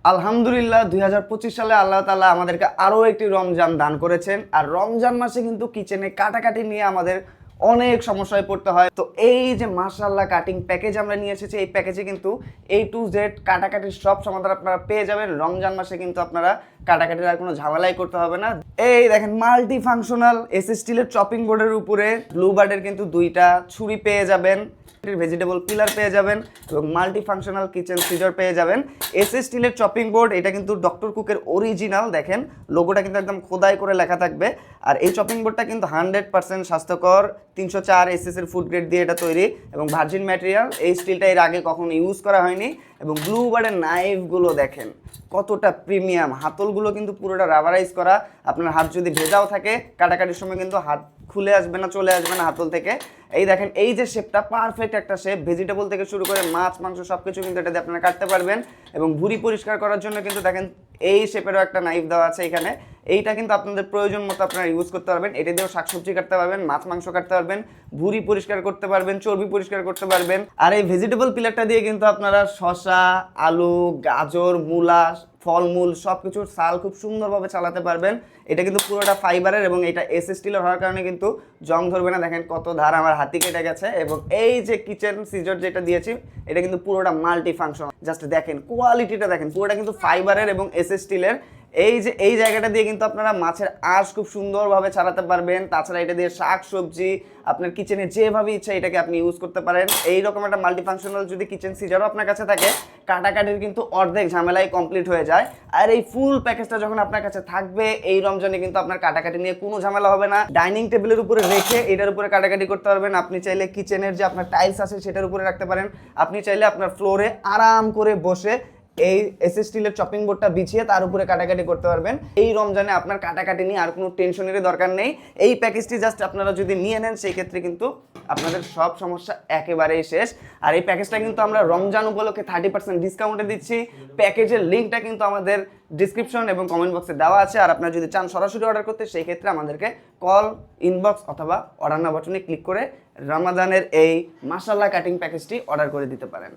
আলহামদুলিল্লাহ 2025 সালে আল্লাহ তাআলা আমাদেরকে আরো একটি রমজান দান করেছেন। আর রমজান মাসে কিন্তু কিচেনে কাটাকাটি নিয়ে আমাদের অনেক সমস্যায় পড়তে হয়। তো এই যে মাশাআল্লাহ কাটিং প্যাকেজ আমরা নিয়ে এসেছি, এই প্যাকেজে কিন্তু A to Z কাটাকাটির সব সমাধান আপনারা পেয়ে যাবেন। রমজান মাসে কিন্তু আপনারা কাটাকাটির আর কোনো ঝামেলাই করতে হবে না। এই দেখেন মাল্টি ফাংশনাল এসএস স্টিলের চপিং বোর্ডের উপরে ব্লু বার্ডের কিন্তু দুইটা ছুরি পেয়ে যাবেন, ভেজিটেবল পিলার পেয়ে যাবেন এবং মাল্টি ফাংশনাল কিচেন সিজার পেয়ে যাবেন। এসএস স্টিলের চপিং বোর্ড, এটা কিন্তু ডক্টর কুকের অরিজিনাল, দেখেন লোগোটা কিন্তু একদম খোদাই করে লেখা থাকবে। আর এই চপিং বোর্ডটা কিন্তু 100% স্বাস্থ্যকর, 304 এসএস এর ফুড গ্রেড দিয়ে এটা তৈরি এবং ভার্জিন ম্যাটেরিয়াল। এই স্টিলটা এর আগে কখনো ইউজ করা হয়নি। এবং ব্লু বার্ডের নাইফগুলো দেখেন কতটা প্রিমিয়াম, হাতলগুলো কিন্তু পুরোটা রাবারাইজ করা। আপনার হাত যদি ভেজাও থাকে কাটাকাটির সময় কিন্তু হাত খুলে আসবে না, চলে আসবে না হাতল থেকে। এই দেখেন এই যে শেপটা, পারফেক্ট একটা শেপ, ভেজিটেবল থেকে শুরু করে মাছ মাংস সব কিছু কিন্তু এটা দিয়ে আপনারা কাটতে পারবেন। এবং ভুঁড়ি পরিষ্কার করার জন্য কিন্তু দেখেন এই শেপেরও একটা নাইফ দেওয়া আছে এখানে। এইটা কিন্তু আপনাদের প্রয়োজন মতো আপনারা ইউজ করতে পারবেন। এটা দিয়েও শাকসবজি কাটতে পারবেন, মাছ মাংস কাটতে পারবেন, ভুঁড়ি পরিষ্কার করতে পারবেন, চর্বি পরিষ্কার করতে পারবেন। আর এই ভেজিটেবল পিলারটা দিয়ে কিন্তু আপনারা শসা, আলু, গাজর, মূলা, ফলমূল সব কিছুর সাল খুব সুন্দরভাবে চালাতে পারবেন। এটা কিন্তু পুরোটা ফাইবারের এবং এটা এসএস স্টিলের হওয়ার কারণে কিন্তু জং ধরবে না। দেখেন কত ধার আমার হাতি কেটে গেছে। এবং এই যে কিচেন সিজার যেটা দিয়েছি এটা কিন্তু পুরোটা মাল্টি ফাংশন। জাস্ট দেখেন কোয়ালিটিটা, দেখেন পুরোটা কিন্তু ফাইবারের এবং এসএস স্টিলের। এই যে এই জায়গাটা দিয়ে কিন্তু আপনারা মাছের আঁশ খুব সুন্দরভাবে ছাড়াতে পারবেন। তাছাড়া এটা দিয়ে শাক সবজি আপনার কিচেনে যেভাবে ইচ্ছা এটাকে আপনি ইউজ করতে পারেন। এই রকম একটা মাল্টিফাংশনাল যদি কিচেন সিজারও আপনার কাছে থাকে, কাটাকাটির কিন্তু অর্ধেক ঝামেলাই কমপ্লিট হয়ে যায়। আর এই ফুল প্যাকেজটা যখন আপনার কাছে থাকবে এই রমজানে কিন্তু আপনার কাটাকাটি নিয়ে কোনো ঝামেলা হবে না। ডাইনিং টেবিলের উপরে রেখে এটার উপরে কাটাকাটি করতে পারবেন। আপনি চাইলে কিচেনের যে আপনার টাইলস আছে সেটার উপরে রাখতে পারেন। আপনি চাইলে আপনার ফ্লোরে আরাম করে বসে এই এসএস স্টিলের চপিং বোর্ডটা বিছিয়ে তার উপরে কাটাকাটি করতে পারবেন। এই রমজানে আপনার কাটাকাটি নিয়ে আর কোনো টেনশনেরই দরকার নেই। এই প্যাকেজটি জাস্ট আপনারা যদি নিয়ে নেন সেই ক্ষেত্রে কিন্তু আপনাদের সব সমস্যা একেবারেই শেষ। আর এই প্যাকেজটা কিন্তু আমরা রমজান উপলক্ষে 30% ডিসকাউন্টে দিচ্ছি। প্যাকেজের লিঙ্কটা কিন্তু আমাদের ডিসক্রিপশন এবং কমেন্ট বক্সে দেওয়া আছে। আর আপনারা যদি চান সরাসরি অর্ডার করতে সেই ক্ষেত্রে আমাদেরকে কল, ইনবক্স অথবা অর্ডার নাও বাটনে ক্লিক করে রমাদানের এই মাশাআল্লাহ কাটিং প্যাকেজটি অর্ডার করে দিতে পারেন।